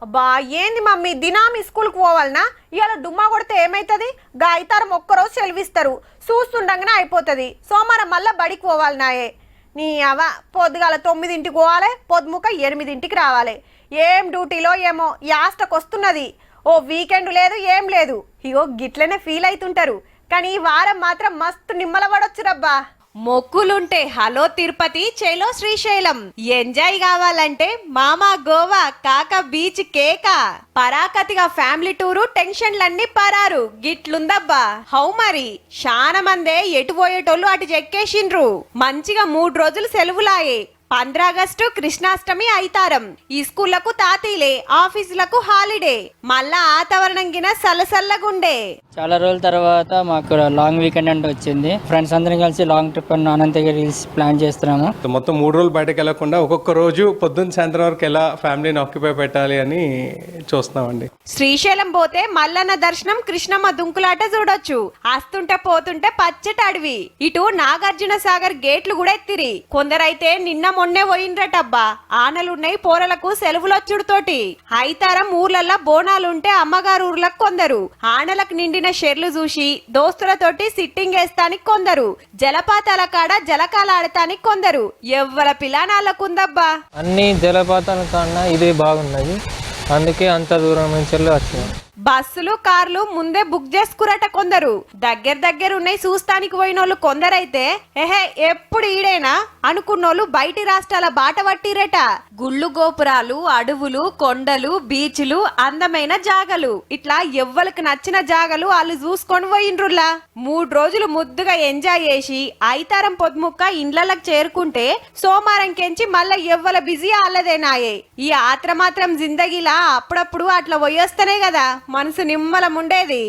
అబ్బా ఏంది మమ్మీ దినామి స్కూల్కి పోవాలనా? ఇవాళ డుమ్మా కొడితే ఏమైతుంది? గా అయితారం ఒక్కరోజు సెలవిస్తారు, చూస్తుండగానే అయిపోతుంది. సోమవారం మళ్ళీ బడికి పోవాలనాయే. నీ అవ పొద్దుగాల 9ంటికి పోవాలి, పొద్దుముక 8ంటికి రావాలి. ఏం డ్యూటీలో ఏమో యాస్టకు వస్తున్నది. ఓ వీకెండ్ లేదు ఏం లేదు. ఇగో గిట్లనే ఫీల్ అవుతుంటారు. కానీ ఈ వారం మాత్రం మస్తు నిమ్మల పడొచ్చురబ్బా. మొక్కులుంటే హలో తిరుపతి, చేలో శ్రీశైలం. ఎంజాయ్ కావాలంటే మామా గోవా, కాక బీచ్ కేక. పరాకతిగా ఫ్యామిలీ టూరు, టెన్షన్లన్నీ పరారు. గిట్లుందబ్బా. హౌ మరి చాలా మందే ఎటు పోయేటోళ్ళు అటు చెక్కేసిండ్రు. మంచిగా 3 రోజులు సెలవులాయే. 15 ఆగస్టు కృష్ణాష్టమి అయితారం. ఈ స్కూళ్లకు తాతీలే, ఆఫీసులకు హాలిడే. మళ్ళా వాతావరణం గిన సల్లసల్లగుండే. చాలా రోజుల తర్వాత మాకు లాంగ్ వీకెండ్ అంటే వచ్చింది. ఫ్రెండ్స్ అందరం కలిసి long trip Ananthagiri hills plan చేస్తున్నాము. మొత్తం 3 రోజులు బయటకు వెళ్లకుండా ఒక్కొక్క రోజు పొద్దున్న సాయంత్రం వరకు ఎలా ఫ్యామిలీని ఆక్యుపై పెట్టాలి అని చూస్తున్నామండి. శ్రీశైలం పోతే మల్లన్న దర్శనం, కృష్ణమ్మ దుంకులాట చూడొచ్చు. ఆస్తుంటే పోతుంటే పచ్చటి అడవి. ఇటు నాగార్జున సాగర్ గేట్లు కూడా ఎత్తిరి. కొందరైతే నిన్న మొన్నే పోయిండ్రటబ్బా. ఆనలున్నాయి పోరలకు సెలవులొచ్చుడుతోటి. అయితారం ఊర్లల్లా బోనాలుంటే అమ్మగారు ఊర్లకు కొందరు. ఆనలకు నిండిన షెర్లు చూసి దోస్తులతోటి సిట్టింగ్ వేస్తానికి కొందరు. జలపాతాల కాడ జలకాల ఆడటానికి కొందరు. ఎవ్వల పిలానాలకుందబ్బా. అన్ని జలపాతాల కన్నా ఇదే బాగున్నది, అందుకే అంత దూరం నుంచి వచ్చినాం. బస్సులు కార్లు ముందే బుక్ చేసుకురట కొందరు. దగ్గర ఉన్నాయి చూస్తానికి పోయినోళ్ళు కొందరైతే ఎహే ఎప్పుడు ఈడేనా అనుకున్నోళ్ళు బయటి రాష్ట్రాల బాట పట్టిరట. గుళ్ళు గోపురాలు, అడవులు, కొండలు, బీచ్లు, అందమైన జాగలు, ఇట్లా ఎవ్వరికి నచ్చిన జాగలు వాళ్ళు చూసుకొని పోయిండ్రులా. 3 రోజులు ముద్దుగా ఎంజాయ్ చేసి అయితారం పొద్దుముక్క ఇండ్లకు చేరుకుంటే సోమవారం కెంచి మళ్ళా ఎవ్వల బిజీ ఆలదేనాయే. ఈ ఆత్ర మాత్రం జిందగీలా అప్పుడప్పుడు అట్లా పోయొస్తనే కదా మనసు నిమ్మలం ఉండేది.